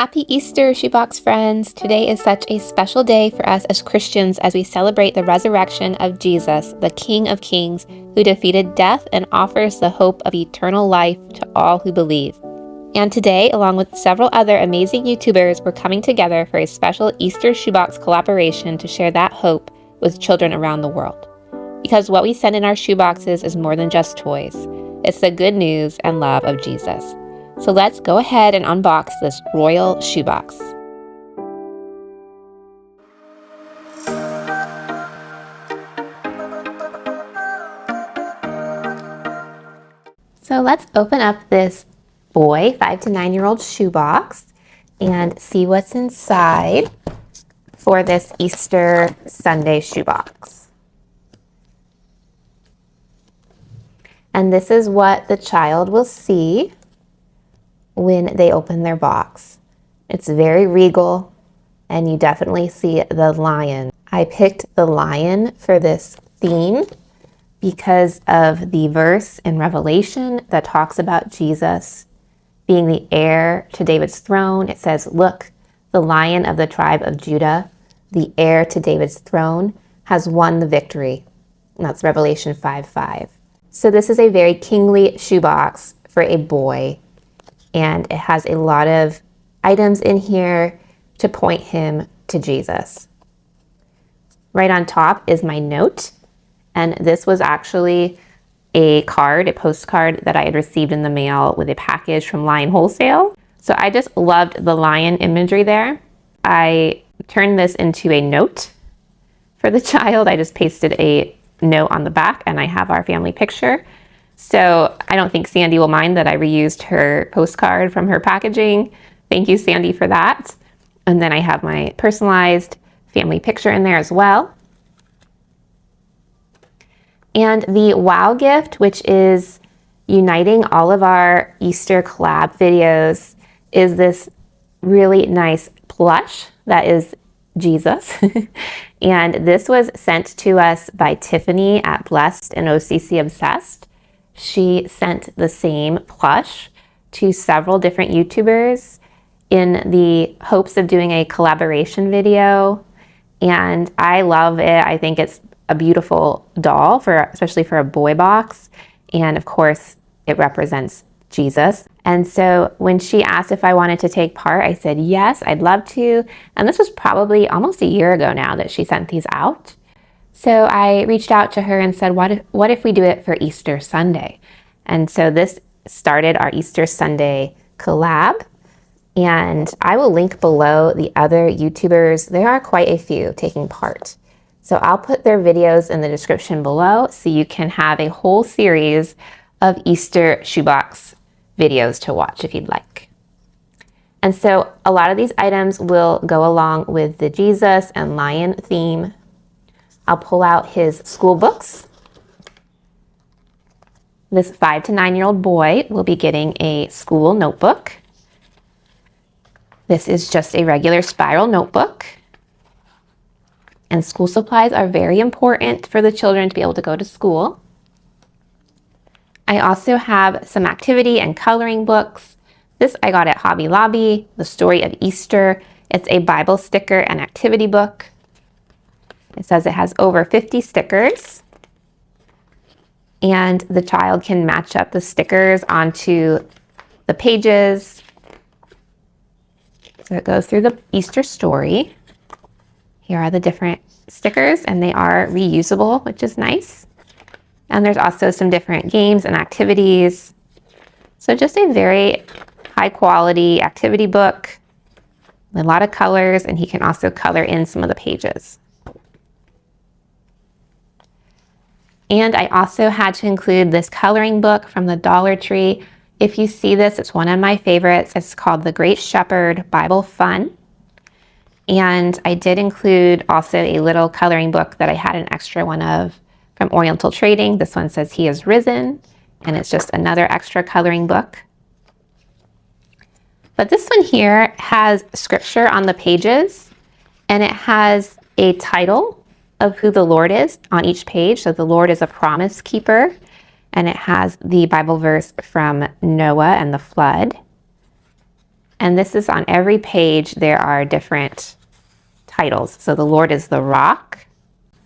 Happy Easter, Shoebox friends! Today is such a special day for us as Christians as we celebrate the resurrection of Jesus, the King of Kings, who defeated death and offers the hope of eternal life to all who believe. And today, along with several other amazing YouTubers, we're coming together for a special Easter Shoebox collaboration to share that hope with children around the world. Because what we send in our shoeboxes is more than just toys. It's the good news and love of Jesus. So let's go ahead and unbox this royal shoebox. So let's open up this 5 to 9-year-old shoebox and see what's inside for this Easter Sunday shoebox. And this is what the child will see when they open their box. It's very regal, and you definitely see the lion. I picked the lion for this theme because of the verse in Revelation that talks about Jesus being the heir to David's throne. It says, "Look, the lion of the tribe of Judah, the heir to David's throne, has won the victory." And that's Revelation 5:5. So this is a very kingly shoebox for a boy, and it has a lot of items in here to point him to Jesus. Right on top is my note, and this was actually a postcard that I had received in the mail with a package from Lion Wholesale. So I just loved the lion imagery there. I turned this into a note for the child. I just pasted a note on the back, and I have our family picture. So I don't think Sandy will mind that I reused her postcard from her packaging. Thank you, Sandy, for that. And then I have my personalized family picture in there as well. And the wow gift, which is uniting all of our Easter collab videos, is this really nice plush that is Jesus. And this was sent to us by Tiffany at Blessed and OCC Obsessed. She sent the same plush to several different YouTubers in the hopes of doing a collaboration video. And I love it. I think it's a beautiful doll, especially for a boy box. And of course, it represents Jesus. And so when she asked if I wanted to take part, I said, yes, I'd love to. And this was probably almost a year ago now that she sent these out. So I reached out to her and said, what if we do it for Easter Sunday? And so this started our Easter Sunday collab. And I will link below the other YouTubers. There are quite a few taking part. So I'll put their videos in the description below so you can have a whole series of Easter shoebox videos to watch if you'd like. And so a lot of these items will go along with the Jesus and lion theme. I'll pull out his school books. This 5 to 9-year-old boy will be getting a school notebook. This is just a regular spiral notebook. And school supplies are very important for the children to be able to go to school. I also have some activity and coloring books. This I got at Hobby Lobby, The Story of Easter. It's a Bible sticker and activity book. It says it has over 50 stickers, and the child can match up the stickers onto the pages. So it goes through the Easter story. Here are the different stickers, and they are reusable, which is nice. And there's also some different games and activities. So just a very high quality activity book with a lot of colors, and he can also color in some of the pages. And I also had to include this coloring book from the Dollar Tree. If you see this, it's one of my favorites. It's called The Great Shepherd Bible Fun. And I did include also a little coloring book that I had an extra one of from Oriental Trading. This one says He is Risen, and it's just another extra coloring book. But this one here has scripture on the pages, and it has a title of who the Lord is on each page. So the Lord is a promise keeper, and it has the Bible verse from Noah and the flood. And this is on every page. There are different titles. So the Lord is the rock.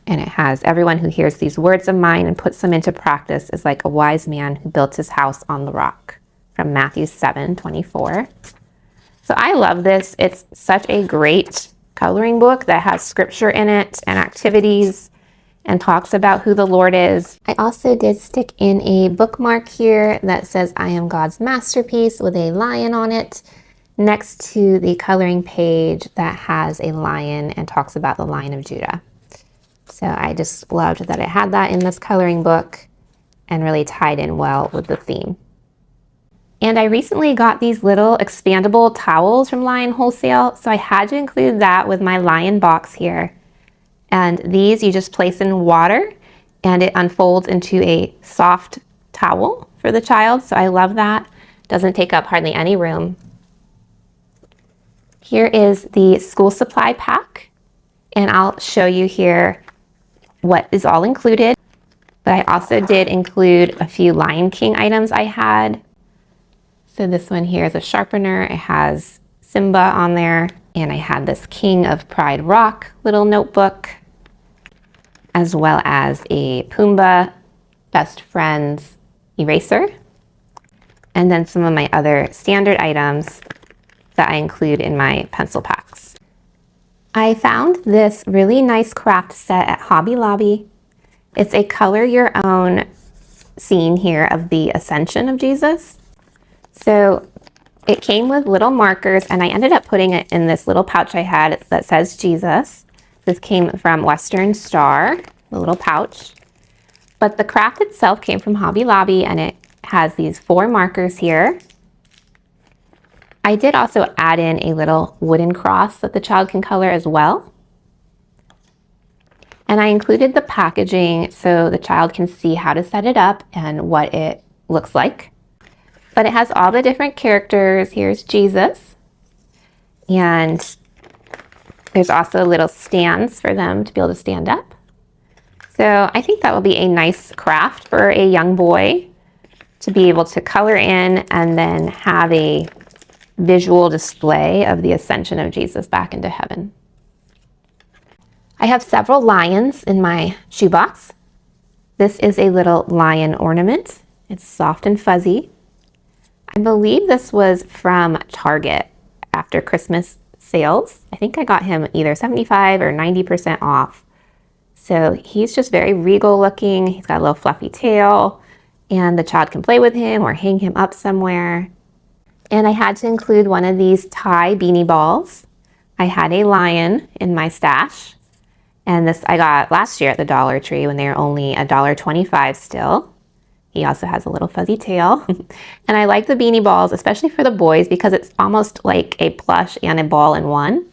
And it has everyone who hears these words of mine and puts them into practice is like a wise man who built his house on the rock, from Matthew 7:24. So I love this. It's such a great coloring book that has scripture in it and activities and talks about who the Lord is. I also did stick in a bookmark here that says I am God's masterpiece with a lion on it next to the coloring page that has a lion and talks about the Lion of Judah. So I just loved that it had that in this coloring book and really tied in well with the theme. And I recently got these little expandable towels from Lion Wholesale, so I had to include that with my Lion box here. And these you just place in water and it unfolds into a soft towel for the child, so I love that. Doesn't take up hardly any room. Here is the school supply pack, and I'll show you here what is all included. But I also did include a few Lion King items I had. So this one here is a sharpener. It has Simba on there. And I had this King of Pride Rock little notebook, as well as a Pumbaa Best Friends eraser. And then some of my other standard items that I include in my pencil packs. I found this really nice craft set at Hobby Lobby. It's a color your own scene here of the Ascension of Jesus. So it came with little markers, and I ended up putting it in this little pouch I had that says Jesus. This came from Western Star, the little pouch. But the craft itself came from Hobby Lobby, and it has these 4 markers here. I did also add in a little wooden cross that the child can color as well. And I included the packaging so the child can see how to set it up and what it looks like. But it has all the different characters. Here's Jesus. And there's also little stands for them to be able to stand up. So I think that will be a nice craft for a young boy to be able to color in and then have a visual display of the ascension of Jesus back into heaven. I have several lions in my shoebox. This is a little lion ornament. It's soft and fuzzy. I believe this was from Target after Christmas sales. I think I got him either 75 or 90% off. So he's just very regal looking. He's got a little fluffy tail, and the child can play with him or hang him up somewhere. And I had to include one of these tie beanie balls. I had a lion in my stash, and this I got last year at the Dollar Tree when they were only $1.25 still. He also has a little fuzzy tail. And I like the beanie balls, especially for the boys, because it's almost like a plush and a ball in one.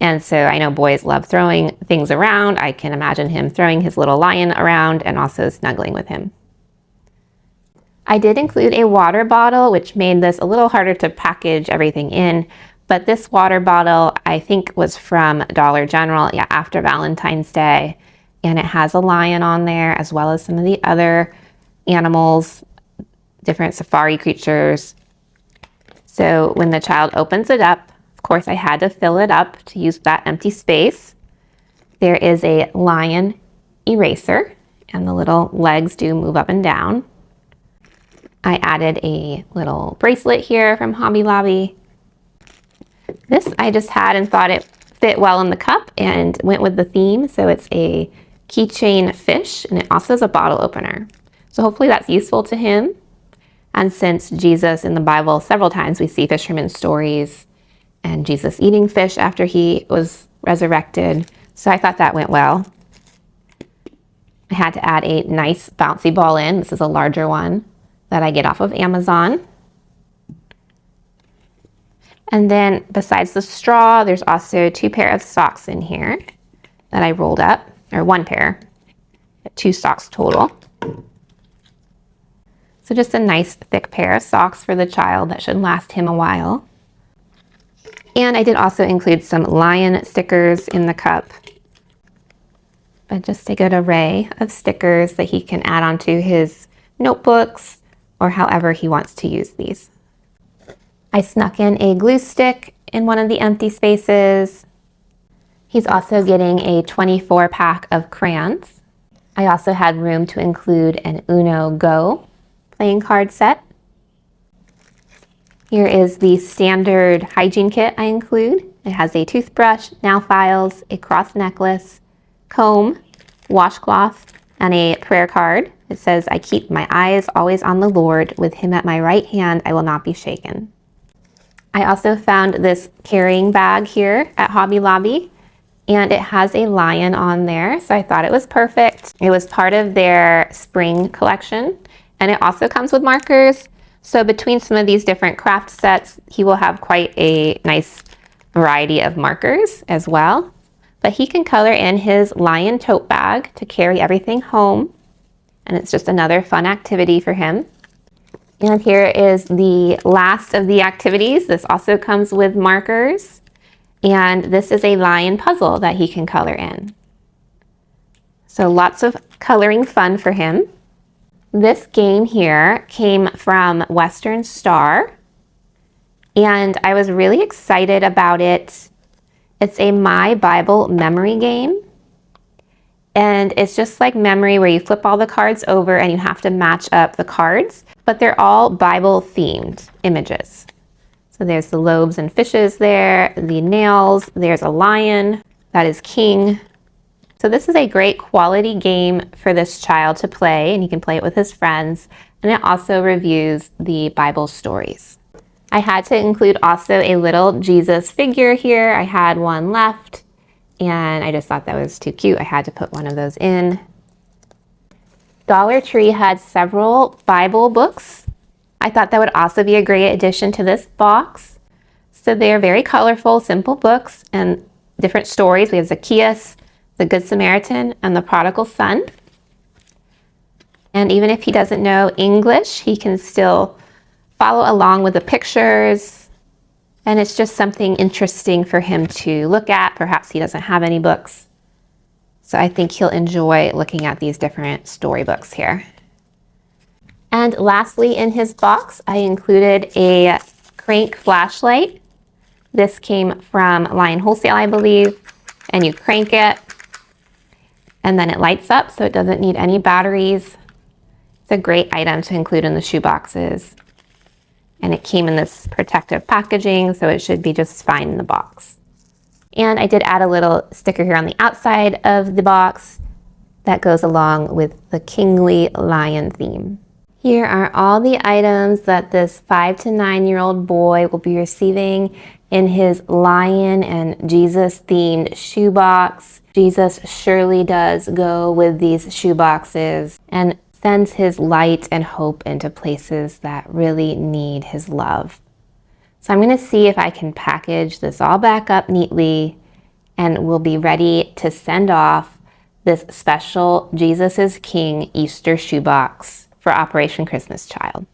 And so I know boys love throwing things around. I can imagine him throwing his little lion around and also snuggling with him. I did include a water bottle, which made this a little harder to package everything in. But this water bottle, I think, was from Dollar General, after Valentine's Day. And it has a lion on there, as well as some of the other animals, different safari creatures. So when the child opens it up, of course I had to fill it up to use that empty space. There is a lion eraser, and the little legs do move up and down. I added a little bracelet here from Hobby Lobby. This I just had and thought it fit well in the cup and went with the theme. So it's a keychain fish, and it also has a bottle opener. So hopefully that's useful to him. And since Jesus in the Bible, several times we see fishermen stories and Jesus eating fish after he was resurrected. So I thought that went well. I had to add a nice bouncy ball in. This is a larger one that I get off of Amazon. And then besides the straw, there's also 2 pair of socks in here that I rolled up, or 1 pair, 2 socks total. So just a nice thick pair of socks for the child that should last him a while. And I did also include some lion stickers in the cup, but just a good array of stickers that he can add onto his notebooks or however he wants to use these. I snuck in a glue stick in one of the empty spaces. He's also getting a 24 pack of crayons. I also had room to include an Uno Go playing card set. Here is the standard hygiene kit I include. It has a toothbrush, nail files, a cross necklace, comb, washcloth, and a prayer card. It says, "I keep my eyes always on the Lord. With him at my right hand, I will not be shaken." I also found this carrying bag here at Hobby Lobby, and it has a lion on there, so I thought it was perfect. It was part of their spring collection, and it also comes with markers. So between some of these different craft sets, he will have quite a nice variety of markers as well. But he can color in his lion tote bag to carry everything home, and it's just another fun activity for him. And here is the last of the activities. This also comes with markers, and this is a lion puzzle that he can color in. So lots of coloring fun for him. This game here came from Western Star, and I was really excited about it. It's a My Bible memory game, and it's just like memory where you flip all the cards over and you have to match up the cards, but they're all Bible themed images. So there's the loaves and fishes there, the nails, there's a lion, that is king. So this is a great quality game for this child to play, and he can play it with his friends, and it also reviews the Bible stories. I had to include also a little Jesus figure here. I had one left, and I just thought that was too cute. I had to put one of those in. Dollar Tree had several Bible books. I thought that would also be a great addition to this box. So they're very colorful, simple books and different stories. We have Zacchaeus, the Good Samaritan, and the Prodigal Son. And even if he doesn't know English, he can still follow along with the pictures. And it's just something interesting for him to look at. Perhaps he doesn't have any books. So I think he'll enjoy looking at these different storybooks here. And lastly, in his box, I included a crank flashlight. This came from Lion Wholesale, I believe. And you crank it, and then it lights up, so it doesn't need any batteries. It's a great item to include in the shoe boxes. And it came in this protective packaging, so it should be just fine in the box. And I did add a little sticker here on the outside of the box that goes along with the kingly lion theme. Here are all the items that this 5 to 9-year-old boy will be receiving in his lion and Jesus themed shoebox. Jesus surely does go with these shoe boxes and sends his light and hope into places that really need his love. So I'm going to see if I can package this all back up neatly, and we'll be ready to send off this special Jesus is King Easter shoebox for Operation Christmas Child.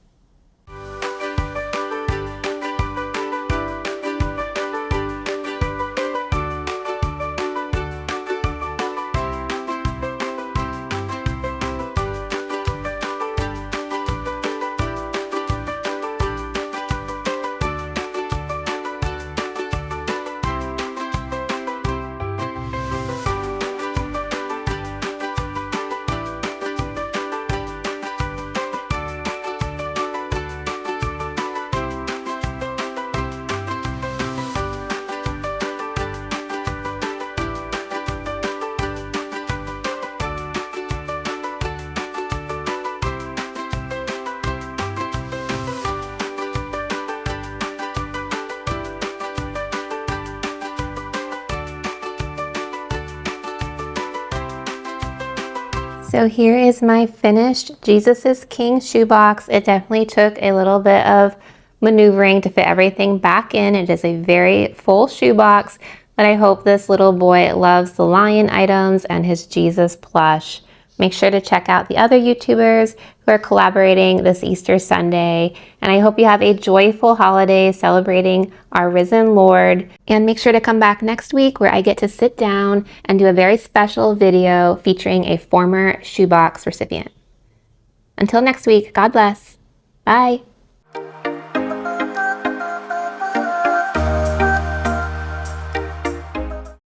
So here is my finished Jesus is King shoebox. It definitely took a little bit of maneuvering to fit everything back in. It is a very full shoebox, but I hope this little boy loves the lion items and his Jesus plush. Make sure to check out the other YouTubers who are collaborating this Easter Sunday. And I hope you have a joyful holiday celebrating our risen Lord. And make sure to come back next week where I get to sit down and do a very special video featuring a former shoebox recipient. Until next week, God bless. Bye.